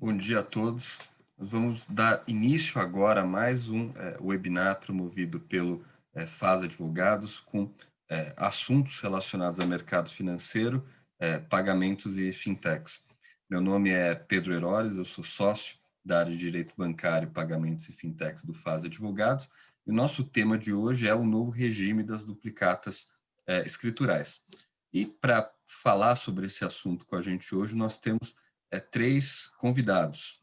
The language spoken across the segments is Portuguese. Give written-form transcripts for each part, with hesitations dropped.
Bom dia a todos. Nós vamos dar início agora a mais um webinar promovido pelo FAS Advogados com assuntos relacionados ao mercado financeiro, pagamentos e fintechs. Meu nome é Pedro Heroles, eu sou sócio da área de Direito Bancário, Pagamentos e Fintechs do FAS Advogados. E o nosso tema de hoje é o novo regime das duplicatas escriturais. E para falar sobre esse assunto com a gente hoje, nós temos três convidados.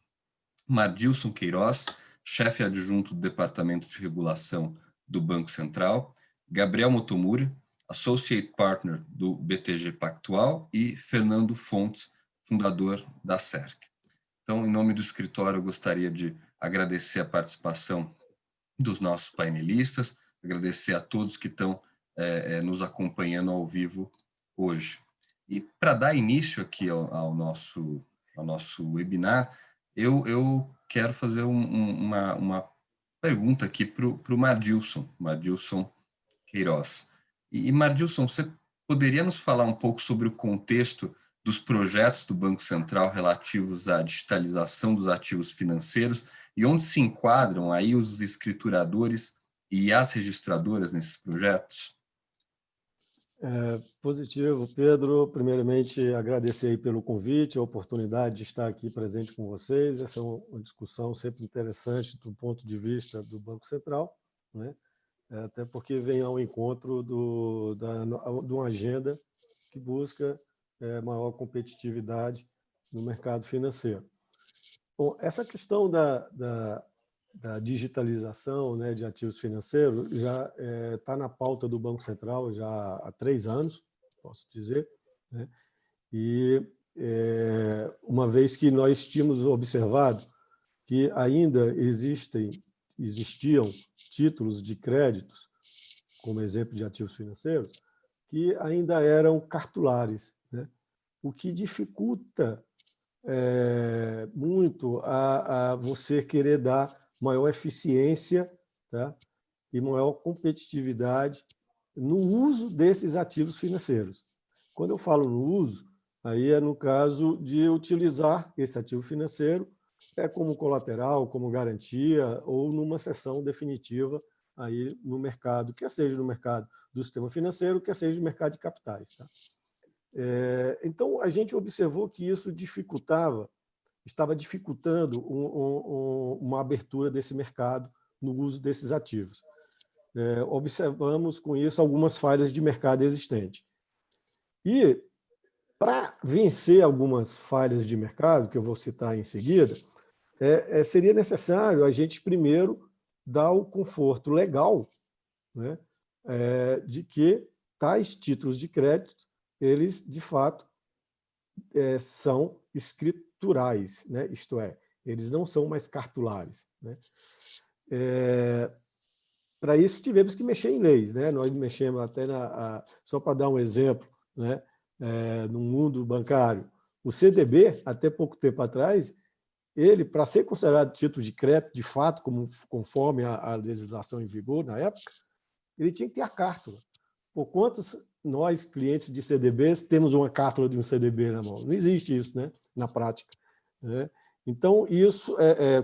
Mardilson Queiroz, chefe adjunto do Departamento de Regulação do Banco Central, Gabriel Motomura, Associate Partner do BTG Pactual e Fernando Fontes, fundador da CERC. Então, em nome do escritório, eu gostaria de agradecer a participação dos nossos painelistas, agradecer a todos que estão nos acompanhando ao vivo hoje. E para dar início aqui ao nosso webinar, eu quero fazer uma pergunta aqui para o Mardilson Queiroz. E Mardilson, você poderia nos falar um pouco sobre o contexto dos projetos do Banco Central relativos à digitalização dos ativos financeiros e onde se enquadram aí os escrituradores e as registradoras nesses projetos? Positivo, Pedro. Primeiramente, agradecer aí pelo convite, a oportunidade de estar aqui presente com vocês. Essa é uma discussão sempre interessante do ponto de vista do Banco Central, né? Até porque vem ao encontro de uma agenda que busca maior competitividade no mercado financeiro. Bom, essa questão da digitalização, né, de ativos financeiros já está na pauta do Banco Central já há 3 anos, posso dizer, né? E uma vez que nós tínhamos observado que ainda existiam títulos de créditos, como exemplo de ativos financeiros, que ainda eram cartulares, né? O que dificulta muito a você querer dar maior eficiência, tá? E maior competitividade no uso desses ativos financeiros. Quando eu falo no uso, aí é no caso de utilizar esse ativo financeiro como colateral, como garantia, ou numa cessão definitiva aí no mercado, quer seja no mercado do sistema financeiro, quer seja no mercado de capitais. Tá? Então, a gente observou que isso estava dificultando uma abertura desse mercado no uso desses ativos. Observamos com isso algumas falhas de mercado existente. E, para vencer algumas falhas de mercado, que eu vou citar em seguida, seria necessário a gente primeiro dar o conforto legal, né, de que tais títulos de crédito, eles, de fato, são escriturais, né? Isto é, eles não são mais cartulares, né? Para isso, tivemos que mexer em leis, né? Nós mexemos até só para dar um exemplo, né? No mundo bancário, o CDB, até pouco tempo atrás, ele, para ser considerado título de crédito, de fato, conforme a legislação em vigor na época, ele tinha que ter a cártula. Por quantos nós, clientes de CDBs, temos uma cártula de um CDB na mão? Não existe isso, né? Na prática, né? Então, isso,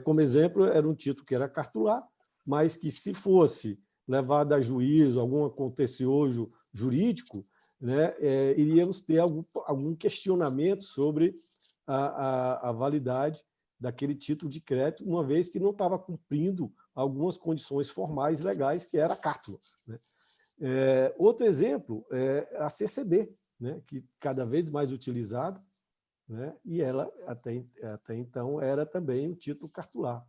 como exemplo, era um título que era cartular, mas que, se fosse levado a juízo, algum contencioso jurídico, né, iríamos ter algum questionamento sobre a validade daquele título de crédito, uma vez que não estava cumprindo algumas condições formais legais, que era a cártula, né? Outro exemplo é a CCB, né, que cada vez mais utilizada, né, e ela, até então, era também um título cartular.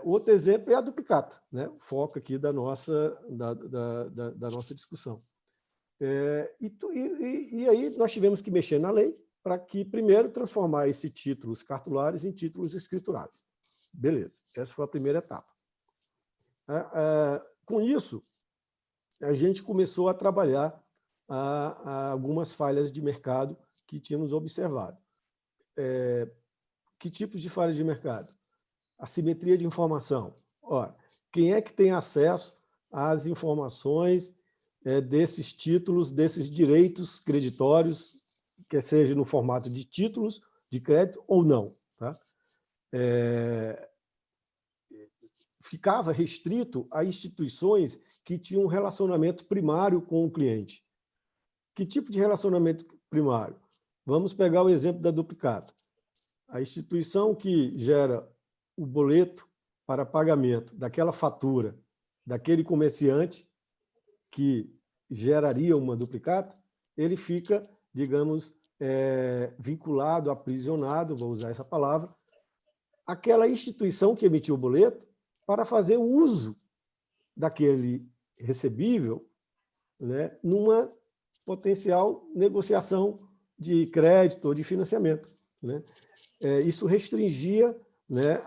Outro exemplo é a duplicata, né, o foco aqui da nossa discussão. E aí nós tivemos que mexer na lei para que, primeiro, transformar esses títulos cartulares em títulos escriturais. Beleza, essa foi a primeira etapa. Com isso, a gente começou a trabalhar algumas falhas de mercado que tínhamos observado. Que tipos de falhas de mercado? Assimetria de informação. Ora, quem é que tem acesso às informações desses títulos, desses direitos creditórios, quer seja no formato de títulos de crédito ou não? tá? Ficava restrito a instituições que tinham um relacionamento primário com o cliente. Que tipo de relacionamento primário? Vamos pegar o exemplo da duplicata. A instituição que gera o boleto para pagamento daquela fatura daquele comerciante que geraria uma duplicata, ele fica, digamos, vinculado, aprisionado, vou usar essa palavra, àquela instituição que emitiu o boleto para fazer uso daquele recebível, né, numa potencial negociação de crédito ou de financiamento, né? Isso restringia, né,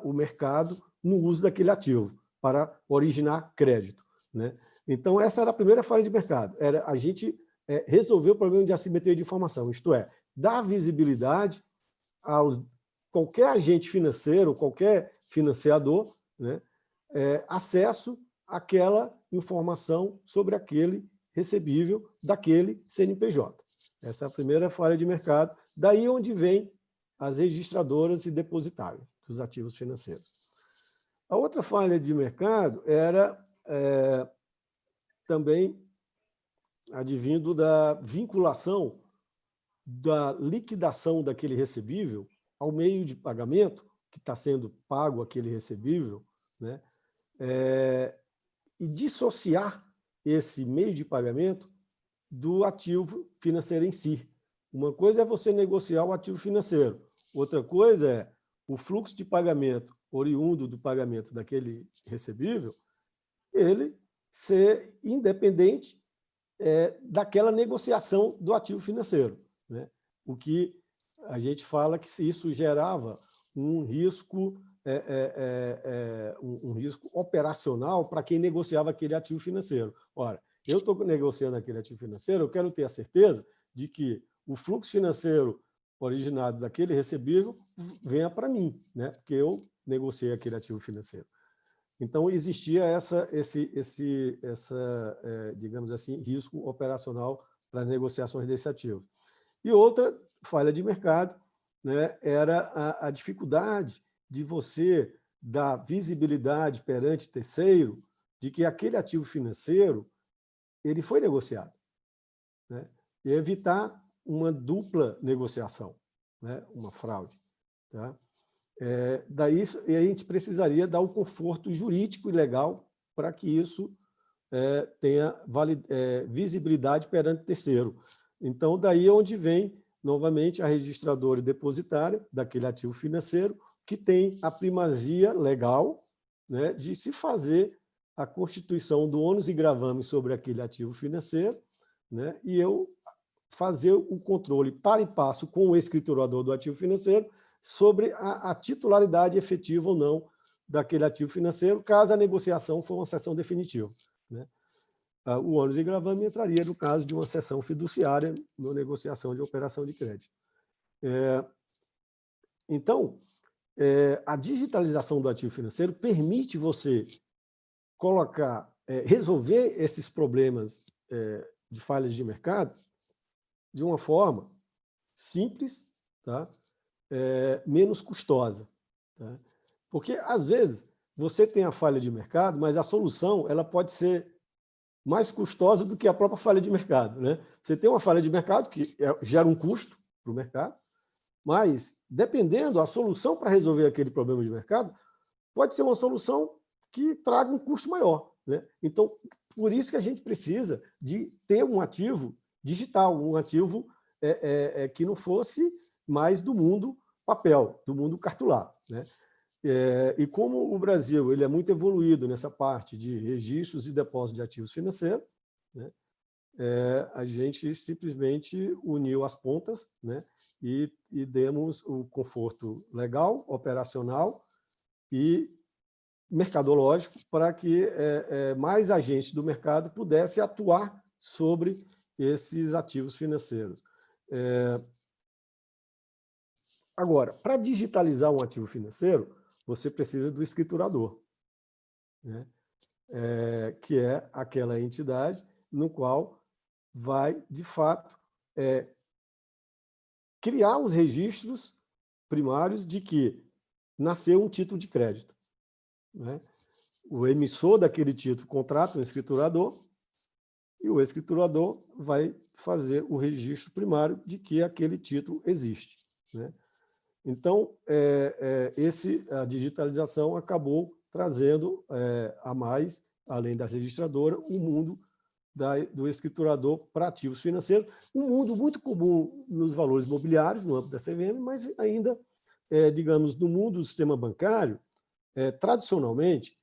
o mercado no uso daquele ativo para originar crédito, né? Então, essa era a primeira falha de mercado, era a gente resolver o problema de assimetria de informação, isto é, dar visibilidade aos qualquer agente financeiro, qualquer financiador, né, acesso àquela informação sobre aquele recebível daquele CNPJ. Essa é a primeira falha de mercado, daí onde vem as registradoras e depositárias dos ativos financeiros. A outra falha de mercado era também advindo da vinculação da liquidação daquele recebível ao meio de pagamento que está sendo pago aquele recebível, né? E dissociar esse meio de pagamento do ativo financeiro em si. Uma coisa é você negociar o ativo financeiro, outra coisa é o fluxo de pagamento oriundo do pagamento daquele recebível, ele ser independente daquela negociação do ativo financeiro, né? O que a gente fala que se isso gerava um risco, um risco operacional para quem negociava aquele ativo financeiro. Ora, eu estou negociando aquele ativo financeiro, eu quero ter a certeza de que o fluxo financeiro originado daquele recebível venha para mim, né? Porque eu negociei aquele ativo financeiro. Então, existia digamos assim, risco operacional para as negociações desse ativo. E outra falha de mercado, né, era a dificuldade de você dar visibilidade perante terceiro de que aquele ativo financeiro ele foi negociado, né, e evitar uma dupla negociação, né, uma fraude. Tá? Daí a gente precisaria dar o conforto jurídico e legal para que isso tenha visibilidade perante terceiro. Então, daí é onde vem, novamente, a registradora e depositária daquele ativo financeiro, que tem a primazia legal, né, de se fazer a constituição do ônus e gravames sobre aquele ativo financeiro, né, e eu fazer o controle par e passo com o escriturador do ativo financeiro sobre a titularidade efetiva ou não daquele ativo financeiro, caso a negociação for uma cessão definitiva, né? O ônus e gravame entraria no caso de uma cessão fiduciária na negociação de operação de crédito. Então, a digitalização do ativo financeiro permite você colocar, resolver esses problemas de falhas de mercado de uma forma simples, tá? Menos custosa. Tá? Porque, às vezes, você tem a falha de mercado, mas a solução ela pode ser mais custosa do que a própria falha de mercado, né? Você tem uma falha de mercado que gera um custo para o mercado, mas, dependendo, a solução para resolver aquele problema de mercado pode ser uma solução que traga um custo maior, né? Então, por isso que a gente precisa de ter um ativo digital, um ativo que não fosse mais do mundo papel, do mundo cartolado, né? E como o Brasil ele é muito evoluído nessa parte de registros e depósitos de ativos financeiros, né, a gente simplesmente uniu as pontas, né, e demos o conforto legal, operacional e mercadológico para que mais agentes do mercado pudessem atuar sobre esses ativos financeiros. Agora, para digitalizar um ativo financeiro, você precisa do escriturador, né? Que é aquela entidade no qual vai, de fato, criar os registros primários de que nasceu um título de crédito, né? O emissor daquele título contrata um escriturador e o escriturador vai fazer o registro primário de que aquele título existe, né? Então, a digitalização acabou trazendo a mais, além da registradora, o mundo do escriturador para ativos financeiros, um mundo muito comum nos valores imobiliários, no âmbito da CVM, mas ainda, digamos, no mundo do sistema bancário, tradicionalmente,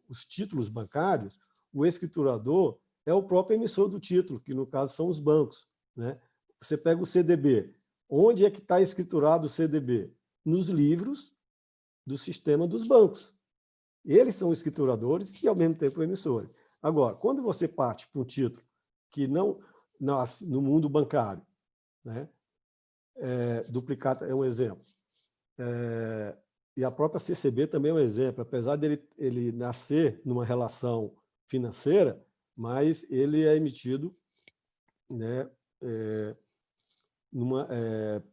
os títulos bancários, o escriturador é o próprio emissor do título, que no caso são os bancos, né? Você pega o CDB. Onde é que está escriturado o CDB? Nos livros do sistema dos bancos. Eles são escrituradores e, ao mesmo tempo, emissores. Agora, quando você parte para um título que não nasce no mundo bancário, né? Duplicata é um exemplo. E a própria CCB também é um exemplo. Apesar dele ele nascer numa relação financeira, mas ele é emitido, né?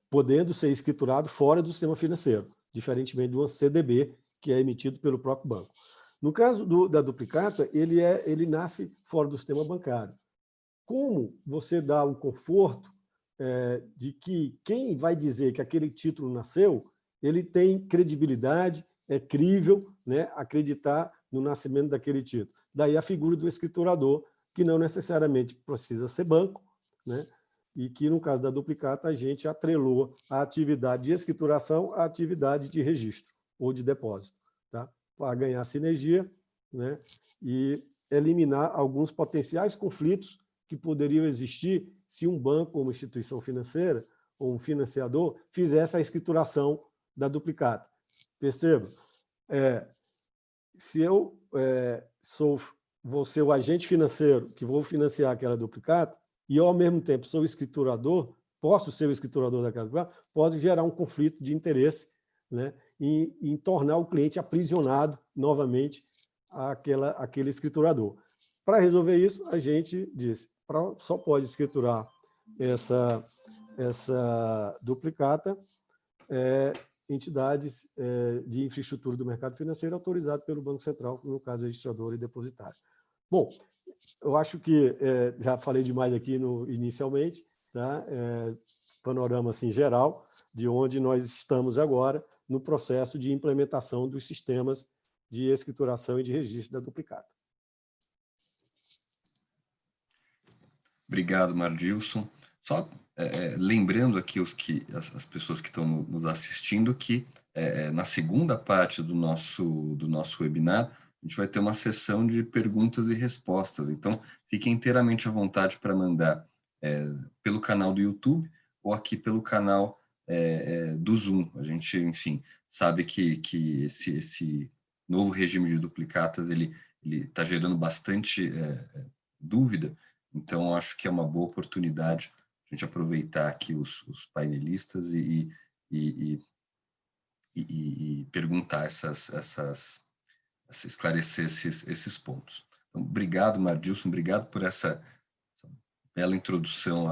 Podendo ser escriturado fora do sistema financeiro, diferentemente de uma CDB, que é emitido pelo próprio banco. No caso da duplicata, ele nasce fora do sistema bancário. Como você dá um conforto de que quem vai dizer que aquele título nasceu, ele tem credibilidade, é crível, né, acreditar no nascimento daquele título. Daí a figura do escriturador, que não necessariamente precisa ser banco, né, e que, no caso da duplicata, a gente atrelou a atividade de escrituração à atividade de registro ou de depósito, tá? Para ganhar sinergia, né, e eliminar alguns potenciais conflitos que poderiam existir se um banco ou uma instituição financeira ou um financiador fizesse a escrituração da duplicata. Perceba, se eu vou ser o agente financeiro que vou financiar aquela duplicata e eu, ao mesmo tempo, sou o escriturador, posso ser o escriturador daquela duplicata, pode gerar um conflito de interesse, né, em tornar o cliente aprisionado novamente àquele escriturador. Para resolver isso, a gente disse, só pode escriturar essa duplicata entidades de infraestrutura do mercado financeiro autorizadas pelo Banco Central, no caso, registrador e depositário. Bom, eu acho que já falei demais aqui inicialmente, tá? Panorama assim, geral de onde nós estamos agora no processo de implementação dos sistemas de escrituração e de registro da duplicata. Obrigado, Mardilson. Só lembrando aqui as pessoas que estão nos assistindo que na segunda parte do nosso webinar, a gente vai ter uma sessão de perguntas e respostas. Então, fiquem inteiramente à vontade para mandar pelo canal do YouTube ou aqui pelo canal do Zoom. A gente, enfim, sabe que esse novo regime de duplicatas ele está gerando bastante dúvida. Então, acho que é uma boa oportunidade a gente aproveitar aqui os painelistas e perguntar esclarecer esses pontos. Então, obrigado, Mardilson, obrigado por essa bela introdução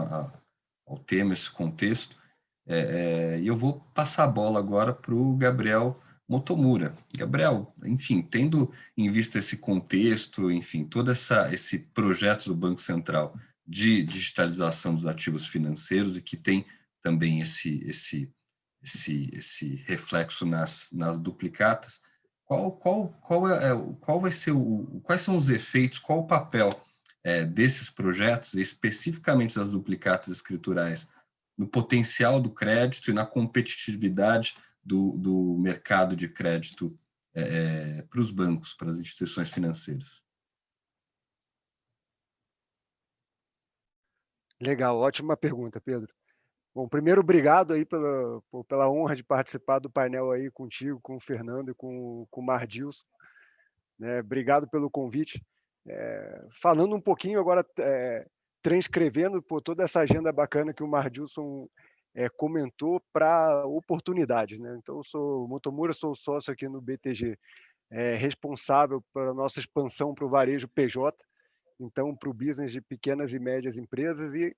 ao tema, esse contexto. E eu vou passar a bola agora para o Gabriel Motomura. Gabriel, enfim, tendo em vista esse contexto, enfim, todo esse projeto do Banco Central de digitalização dos ativos financeiros e que tem também esse reflexo nas duplicatas, qual vai ser quais são os efeitos, qual o papel desses projetos, especificamente das duplicatas escriturais, no potencial do crédito e na competitividade do mercado de crédito para os bancos, para as instituições financeiras? Legal, ótima pergunta, Pedro. Bom, primeiro, obrigado aí pela honra de participar do painel aí contigo, com o Fernando e com o Mardilson. Obrigado pelo convite. Falando um pouquinho agora, transcrevendo por toda essa agenda bacana que o Mardilson comentou para oportunidades, né? Então, eu sou Motomura, sou sócio aqui no BTG, responsável pela nossa expansão para o varejo PJ, então para o business de pequenas e médias empresas, e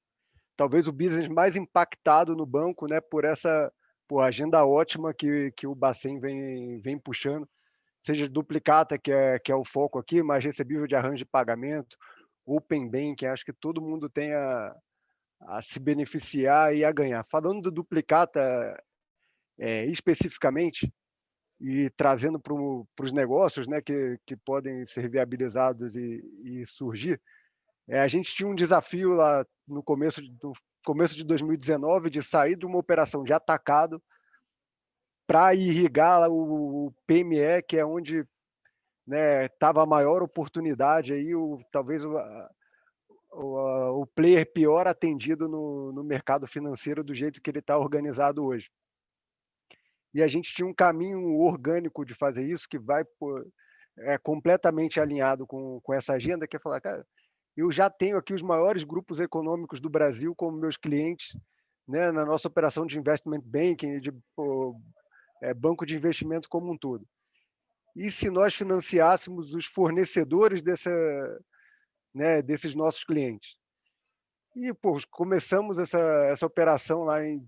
talvez o business mais impactado no banco, né, por essa agenda ótima que o Bacen vem puxando, seja duplicata, que é o foco aqui, mas recebível de arranjo de pagamento, Open Banking, acho que todo mundo tem a se beneficiar e a ganhar. Falando do duplicata especificamente, e trazendo para os negócios, né, que podem ser viabilizados e surgir, a gente tinha um desafio lá no começo de 2019 de sair de uma operação de atacado para irrigar o PME, que é onde, né, estava a maior oportunidade, aí, talvez o player pior atendido no mercado financeiro do jeito que ele está organizado hoje. E a gente tinha um caminho orgânico de fazer isso, que vai completamente alinhado com essa agenda, que é falar, cara, eu já tenho aqui os maiores grupos econômicos do Brasil como meus clientes, né, na nossa operação de investment banking, de banco de investimento como um todo. E se nós financiássemos os fornecedores desses nossos clientes? E começamos essa operação lá em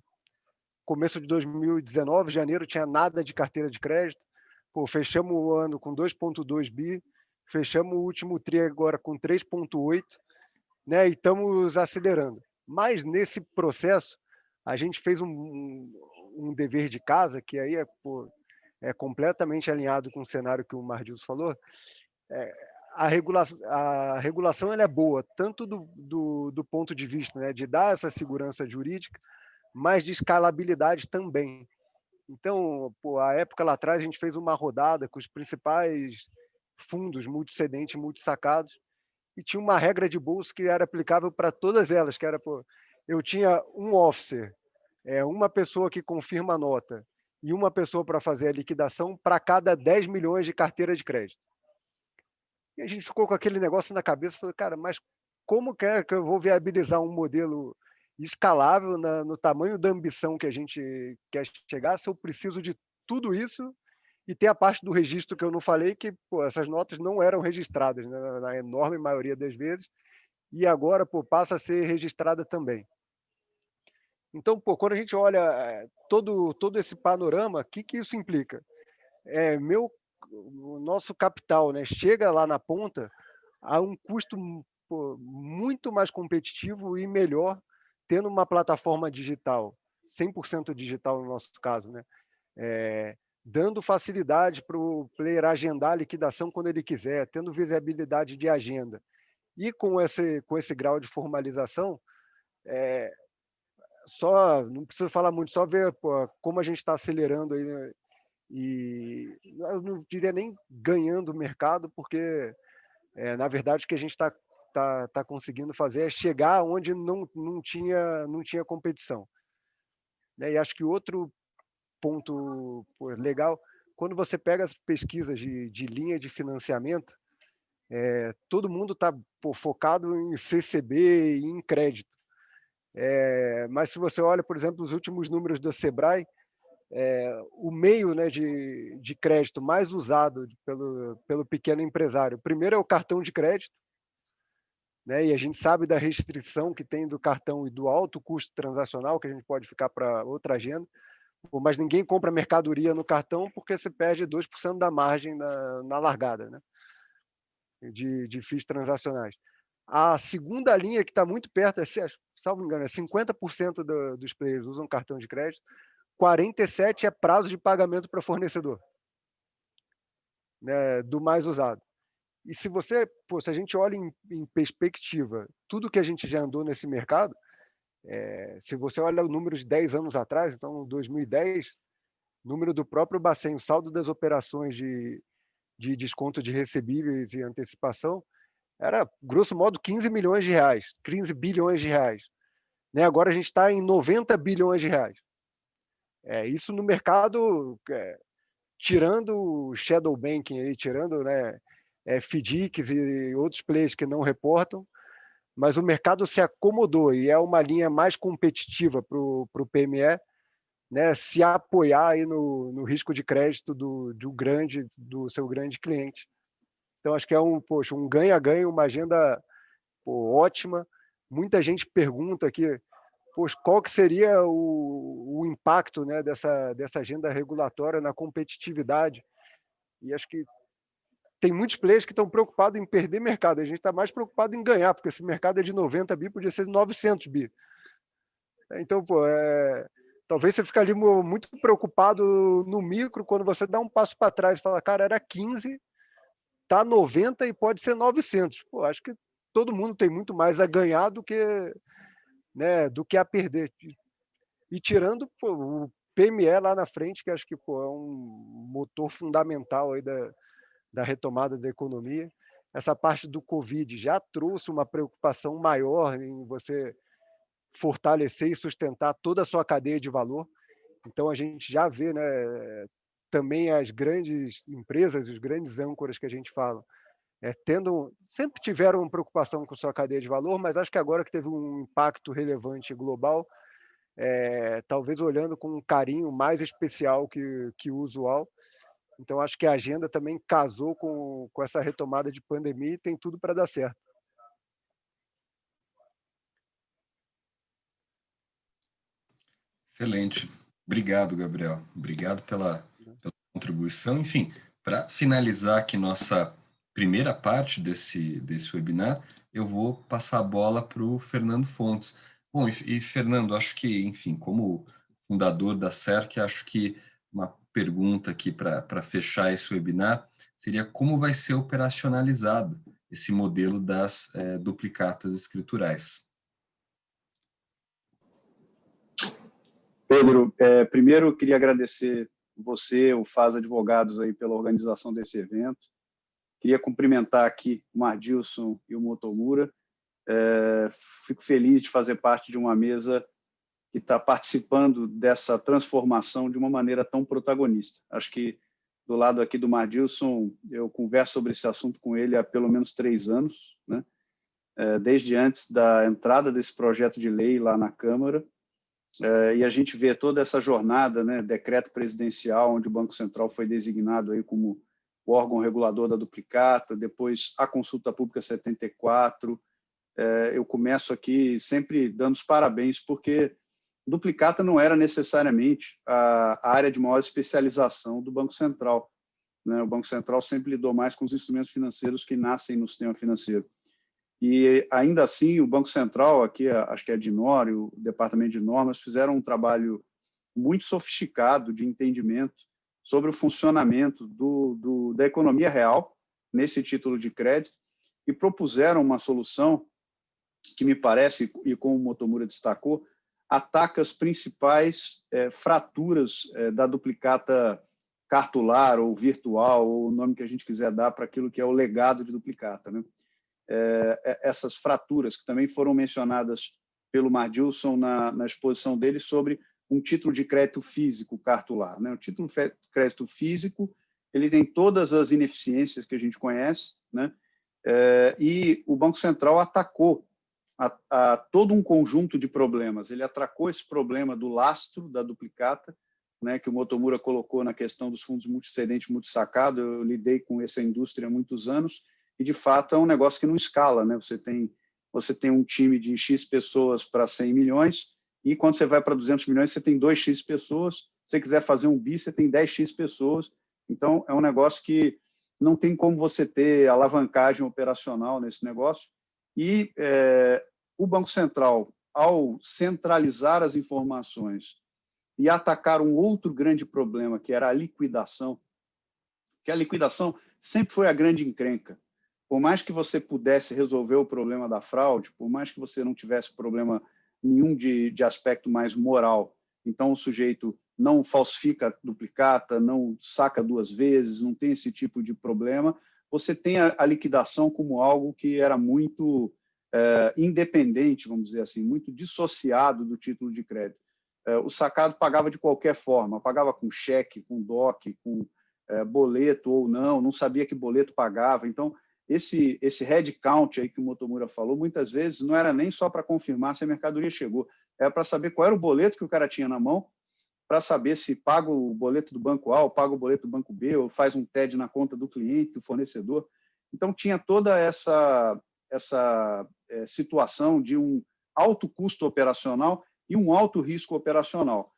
começo de 2019, janeiro, tinha nada de carteira de crédito. Fechamos o ano com 2,2 bi, fechamos o último TRI agora com 3,8, né, e estamos acelerando. Mas nesse processo, a gente fez um dever de casa, que aí é completamente alinhado com o cenário que o Mardilson falou. A regulação ela é boa, tanto do ponto de vista, né, de dar essa segurança jurídica, mas de escalabilidade também. Então, a época lá atrás, a gente fez uma rodada com os principais fundos multicedentes, multissacados, e tinha uma regra de bolsa que era aplicável para todas elas, que era, eu tinha um officer, uma pessoa que confirma a nota e uma pessoa para fazer a liquidação para cada 10 milhões de carteira de crédito. E a gente ficou com aquele negócio na cabeça, falou, cara, mas como que eu vou viabilizar um modelo escalável no tamanho da ambição que a gente quer chegar, se eu preciso de tudo isso e tem a parte do registro que eu não falei, que essas notas não eram registradas, né, na enorme maioria das vezes, e agora passa a ser registrada também. Então, quando a gente olha todo esse panorama, o que isso implica? O nosso capital, né, chega lá na ponta a um custo muito mais competitivo e melhor, tendo uma plataforma digital, 100% digital no nosso caso, né? Dando facilidade para o player agendar a liquidação quando ele quiser, tendo visibilidade de agenda. E com esse grau de formalização, não precisa falar muito, só ver como a gente está acelerando aí, né? E eu não diria nem ganhando o mercado, porque, na verdade, o que a gente está conseguindo fazer é chegar onde não tinha competição. E acho que outro ponto legal, quando você pega as pesquisas de linha de financiamento, todo mundo está focado em CCB e em crédito. Mas se você olha, por exemplo, os últimos números da Sebrae, o meio, né, de crédito mais usado pelo pequeno empresário, primeiro é o cartão de crédito, né, e a gente sabe da restrição que tem do cartão e do alto custo transacional, que a gente pode ficar para outra agenda, mas ninguém compra mercadoria no cartão porque você perde 2% da margem na largada, né, de FIIs transacionais. A segunda linha que está muito perto, salvo engano, 50% dos players usam cartão de crédito, 47% é prazo de pagamento para fornecedor, né, do mais usado. E se a gente olha em perspectiva, tudo que a gente já andou nesse mercado, se você olha o número de 10 anos atrás, então 2010, número do próprio Bacen, o saldo das operações de desconto de recebíveis e antecipação, era, grosso modo, 15 milhões de reais, 15 bilhões de reais. Né? Agora a gente está em 90 bilhões de reais. Isso no mercado, tirando o shadow banking, aí, tirando, né, FDICs e outros players que não reportam, mas o mercado se acomodou e é uma linha mais competitiva para o PME, né, se apoiar aí no risco de crédito do seu grande cliente. Então, acho que é um ganha-ganha, uma agenda ótima. Muita gente pergunta aqui, pois, qual que seria o impacto, né, dessa agenda regulatória na competitividade. E acho que tem muitos players que estão preocupados em perder mercado. A gente está mais preocupado em ganhar, porque esse mercado é de 90 bi, podia ser de 900 bi. Então, pô, talvez você fique ali muito preocupado no micro, quando você dá um passo para trás e fala, cara, era 15, tá 90 e pode ser 900. Pô, acho que todo mundo tem muito mais a ganhar do que, né, do que a perder. E tirando, pô, o PME lá na frente, que acho que, pô, é um motor fundamental aí da retomada da economia. Essa parte do Covid já trouxe uma preocupação maior em você fortalecer e sustentar toda a sua cadeia de valor. Então, a gente já vê, né, também as grandes empresas, os grandes âncoras que a gente fala, sempre tiveram uma preocupação com sua cadeia de valor, mas acho que agora que teve um impacto relevante global, talvez olhando com um carinho mais especial que o usual. Então, acho que a agenda também casou com essa retomada de pandemia e tem tudo para dar certo. Excelente. Obrigado, Gabriel. Obrigado pela contribuição. Enfim, para finalizar aqui nossa primeira parte desse webinar, eu vou passar a bola para o Fernando Fontes. Bom, e Fernando, acho que, enfim, como fundador da CERC, acho que uma pergunta aqui para fechar esse webinar seria como vai ser operacionalizado esse modelo das duplicatas escriturais. Pedro, primeiro eu queria agradecer você, o FAS Advogados, aí, pela organização desse evento. Queria cumprimentar aqui o Mardilson e o Motomura. Fico feliz de fazer parte de uma mesa que está participando dessa transformação de uma maneira tão protagonista. Acho que, do lado aqui do Mardilson, eu converso sobre esse assunto com ele há pelo menos 3 anos, né? Desde antes da entrada desse projeto de lei lá na Câmara. E a gente vê toda essa jornada, né, decreto presidencial, onde o Banco Central foi designado aí como o órgão regulador da duplicata, depois a consulta pública 74. Eu começo aqui sempre dando os parabéns, porque duplicata não era necessariamente a área de maior especialização do Banco Central, né? O Banco Central sempre lidou mais com os instrumentos financeiros que nascem no sistema financeiro. E, ainda assim, o Banco Central, aqui, acho que a Dinor e o Departamento de Normas, fizeram um trabalho muito sofisticado de entendimento sobre o funcionamento da economia real nesse título de crédito e propuseram uma solução que, me parece, e como o Motomura destacou, ataca as principais fraturas da duplicata cartular ou virtual, ou o nome que a gente quiser dar para aquilo que é o legado de duplicata, né? Essas fraturas que também foram mencionadas pelo Mardilson na exposição dele sobre um título de crédito físico cartular, né? O título de crédito físico, ele tem todas as ineficiências que a gente conhece, né? E o Banco Central atacou a todo um conjunto de problemas. Ele atacou esse problema do lastro da duplicata, né, que o Motomura colocou na questão dos fundos multicedente, multissacado. Eu lidei com essa indústria há muitos anos, e, de fato, é um negócio que não escala, né? Você tem um time de X pessoas para 100 milhões, e quando você vai para 200 milhões, você tem 2X pessoas. Se você quiser fazer um bi, você tem 10X pessoas. Então, é um negócio que não tem como você ter alavancagem operacional nesse negócio. E o Banco Central, ao centralizar as informações e atacar um outro grande problema, que era a liquidação, que a liquidação sempre foi a grande encrenca. Por mais que você pudesse resolver o problema da fraude, por mais que você não tivesse problema nenhum de aspecto mais moral, então o sujeito não falsifica duplicata, não saca 2 vezes, não tem esse tipo de problema, você tem a liquidação como algo que era muito independente, vamos dizer assim, muito dissociado do título de crédito. O sacado pagava de qualquer forma, pagava com cheque, com DOC, com boleto ou não sabia que boleto pagava. Então, esse headcount aí que o Motomura falou, muitas vezes não era nem só para confirmar se a mercadoria chegou, era para saber qual era o boleto que o cara tinha na mão, para saber se paga o boleto do banco A ou paga o boleto do banco B, ou faz um TED na conta do cliente, do fornecedor. Então, tinha toda essa situação de um alto custo operacional e um alto risco operacional,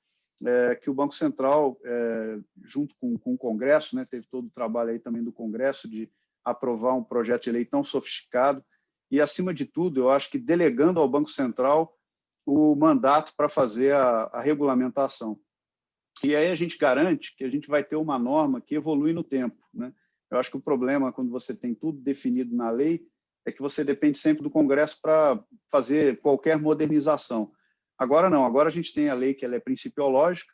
que o Banco Central, junto com o Congresso, né, teve todo o trabalho aí também do Congresso de aprovar um projeto de lei tão sofisticado e, acima de tudo, eu acho que delegando ao Banco Central o mandato para fazer a regulamentação. E aí a gente garante que a gente vai ter uma norma que evolui no tempo, né? Eu acho que o problema, quando você tem tudo definido na lei, é que você depende sempre do Congresso para fazer qualquer modernização. Agora não, agora a gente tem a lei que ela é principiológica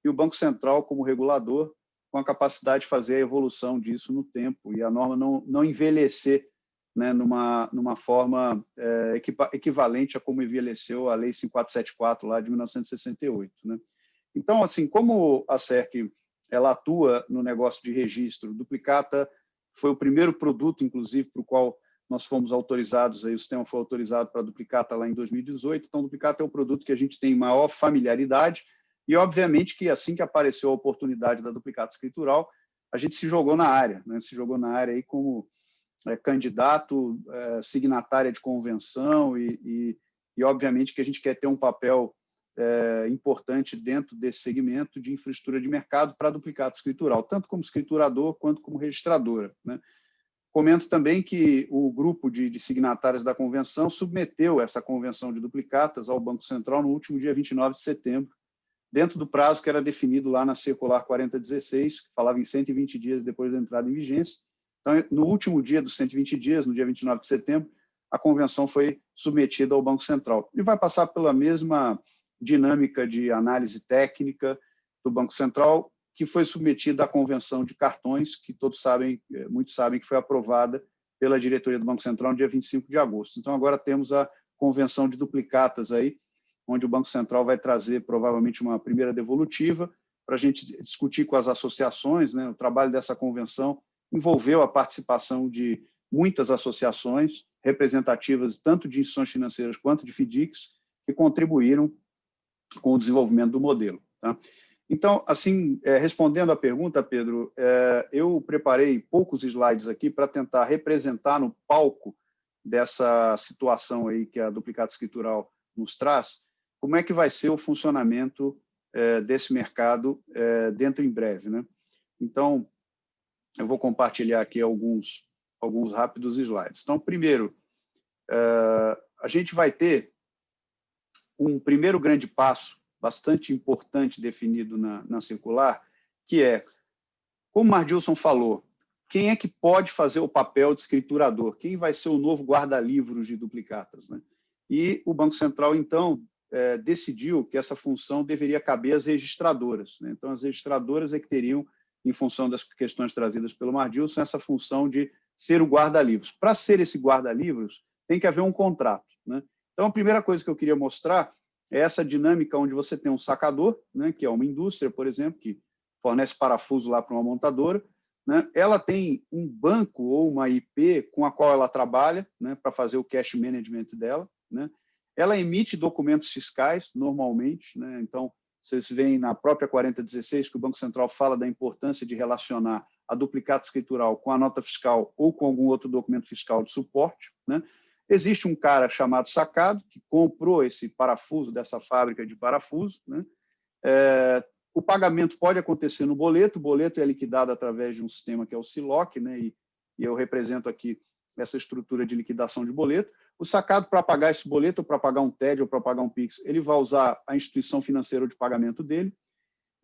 e o Banco Central, como regulador, com a capacidade de fazer a evolução disso no tempo e a norma não envelhecer, né, numa forma equivalente a como envelheceu a Lei 5474 lá de 1968. Né? Então, assim, como a SERC ela atua no negócio de registro, Duplicata foi o primeiro produto, inclusive, para o qual nós fomos autorizados, aí o sistema foi autorizado para a Duplicata lá em 2018, então, Duplicata é o produto que a gente tem maior familiaridade e, obviamente, que assim que apareceu a oportunidade da Duplicata escritural, a gente se jogou na área, né? Se jogou na área aí como candidato, signatária de convenção e, obviamente, que a gente quer ter um papel importante dentro desse segmento de infraestrutura de mercado para Duplicata escritural, tanto como escriturador quanto como registradora. Né? Comento também que o grupo de signatários da convenção submeteu essa convenção de duplicatas ao Banco Central no último dia 29 de setembro, dentro do prazo que era definido lá na Circular 4016, que falava em 120 dias depois da entrada em vigência. Então, no último dia dos 120 dias, no dia 29 de setembro, a convenção foi submetida ao Banco Central. E vai passar pela mesma dinâmica de análise técnica do Banco Central, que foi submetida à convenção de cartões, que todos sabem, muitos sabem que foi aprovada pela diretoria do Banco Central no dia 25 de agosto. Então, agora temos a convenção de duplicatas aí, onde o Banco Central vai trazer provavelmente uma primeira devolutiva para a gente discutir com as associações, né? O trabalho dessa convenção envolveu a participação de muitas associações representativas tanto de instituições financeiras quanto de FDICs, que contribuíram com o desenvolvimento do modelo. Tá? Então, assim, respondendo à pergunta, Pedro, eu preparei poucos slides aqui para tentar representar no palco dessa situação aí que a Duplicata escritural nos traz, como é que vai ser o funcionamento desse mercado dentro em breve. Né? Então, eu vou compartilhar aqui alguns rápidos slides. Então, primeiro, a gente vai ter um primeiro grande passo, bastante importante, definido na circular, que é, como o Mardilson falou, quem é que pode fazer o papel de escriturador? Quem vai ser o novo guarda-livros de duplicatas? Né? E o Banco Central, então, decidiu que essa função deveria caber às registradoras. Né? Então, as registradoras é que teriam, em função das questões trazidas pelo Mardilson, essa função de ser o guarda-livros. Para ser esse guarda-livros, tem que haver um contrato. Né? Então, a primeira coisa que eu queria mostrar é essa dinâmica onde você tem um sacador, né, que é uma indústria, por exemplo, que fornece parafuso lá para uma montadora. Né? Ela tem um banco ou uma IP com a qual ela trabalha, né, para fazer o cash management dela. Né? Ela emite documentos fiscais, normalmente. Né? Então, vocês veem na própria 4016 que o Banco Central fala da importância de relacionar a duplicata escritural com a nota fiscal ou com algum outro documento fiscal de suporte. Né? Existe um cara chamado Sacado, que comprou esse parafuso dessa fábrica de parafuso. Né? O pagamento pode acontecer no boleto, o boleto é liquidado através de um sistema que é o SILOC, né? E eu represento aqui essa estrutura de liquidação de boleto. O Sacado, para pagar esse boleto, ou para pagar um TED, ou para pagar um PIX, ele vai usar a instituição financeira de pagamento dele.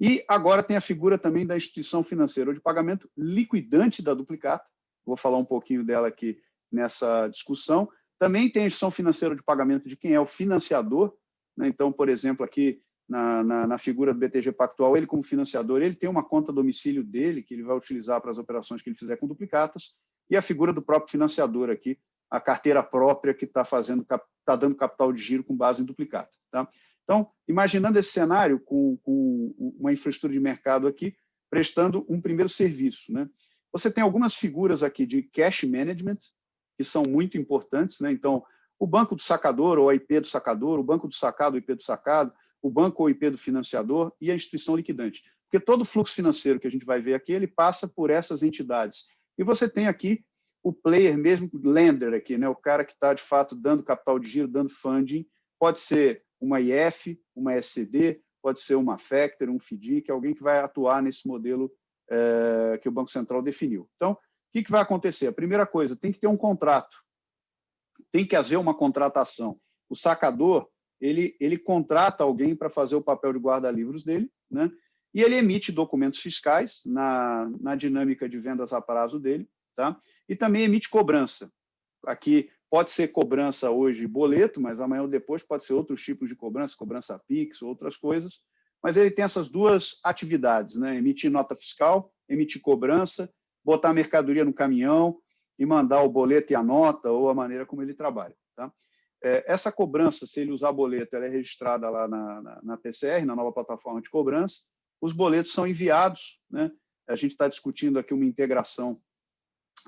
E agora tem a figura também da instituição financeira de pagamento liquidante da duplicata. Vou falar um pouquinho dela aqui nessa discussão. Também tem a instituição financeira de pagamento de quem é o financiador. Né? Então, por exemplo, aqui na figura do BTG Pactual, ele como financiador, ele tem uma conta domicílio dele, que ele vai utilizar para as operações que ele fizer com duplicatas, e a figura do próprio financiador aqui, a carteira própria que está dando capital de giro com base em duplicata. Tá? Então, imaginando esse cenário com uma infraestrutura de mercado aqui, prestando um primeiro serviço. Né? Você tem algumas figuras aqui de cash management, que são muito importantes. Né? Então, o banco do sacador, ou a IP do sacador, o banco do sacado, o IP do sacado, o banco ou IP do financiador e a instituição liquidante. Porque todo o fluxo financeiro que a gente vai ver aqui, ele passa por essas entidades. E você tem aqui o player mesmo, o lender aqui, né? O cara que está, de fato, dando capital de giro, dando funding, pode ser uma IF, uma SCD, pode ser uma Factor, um FDIC, alguém que vai atuar nesse modelo que o Banco Central definiu. Então, o que vai acontecer? A primeira coisa, tem que ter um contrato, tem que haver uma contratação. O sacador, ele contrata alguém para fazer o papel de guarda-livros dele, né? E ele emite documentos fiscais na dinâmica de vendas a prazo dele, tá? E também emite cobrança. Aqui pode ser cobrança hoje boleto, mas amanhã ou depois pode ser outros tipos de cobrança, cobrança Pix, outras coisas. Mas ele tem essas duas atividades, né? Emitir nota fiscal, emitir cobrança, botar a mercadoria no caminhão e mandar o boleto e a nota ou a maneira como ele trabalha, tá? Essa cobrança, se ele usar boleto, ela é registrada lá na PCR, na nova plataforma de cobrança. Os boletos são enviados, né? A gente está discutindo aqui uma integração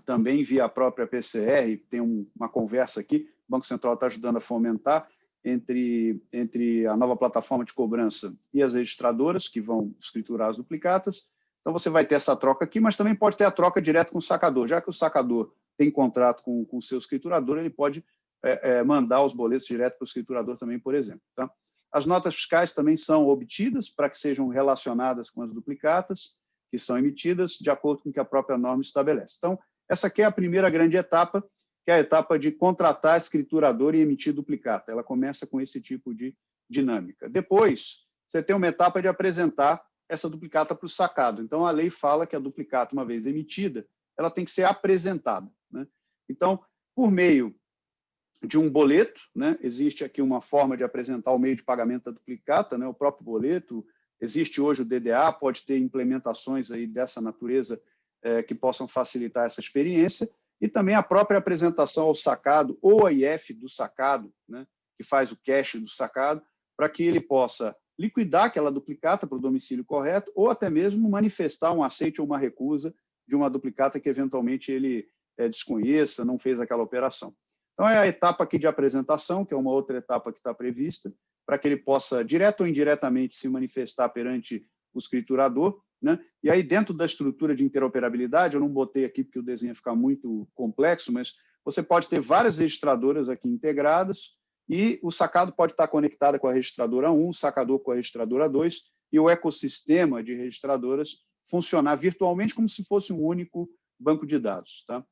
também via a própria PCR, tem uma conversa aqui, o Banco Central está ajudando a fomentar entre a nova plataforma de cobrança e as registradoras, que vão escriturar as duplicatas. Então, você vai ter essa troca aqui, mas também pode ter a troca direto com o sacador. Já que o sacador tem contrato com o seu escriturador, ele pode mandar os boletos direto para o escriturador também, por exemplo. Tá? As notas fiscais também são obtidas para que sejam relacionadas com as duplicatas, que são emitidas de acordo com o que a própria norma estabelece. Então, essa aqui é a primeira grande etapa, que é a etapa de contratar escriturador e emitir duplicata. Ela começa com esse tipo de dinâmica. Depois, você tem uma etapa de apresentar essa duplicata para o sacado. Então, a lei fala que a duplicata, uma vez emitida, ela tem que ser apresentada, né? Então, por meio de um boleto, né? Existe aqui uma forma de apresentar o meio de pagamento da duplicata, né? O próprio boleto. Existe hoje o DDA, pode ter implementações aí dessa natureza que possam facilitar essa experiência, e também a própria apresentação ao sacado ou a IF do sacado, né? Que faz o cash do sacado, para que ele possa liquidar aquela duplicata para o domicílio correto, ou até mesmo manifestar um aceite ou uma recusa de uma duplicata que eventualmente ele desconheça, não fez aquela operação. Então, é a etapa aqui de apresentação, que é uma outra etapa que está prevista, para que ele possa, direto ou indiretamente, se manifestar perante o escriturador, né? E aí, dentro da estrutura de interoperabilidade, eu não botei aqui porque o desenho ia ficar muito complexo, mas você pode ter várias registradoras aqui integradas e o sacado pode estar conectado com a registradora 1, o sacador com a registradora 2 e o ecossistema de registradoras funcionar virtualmente como se fosse um único banco de dados, tá?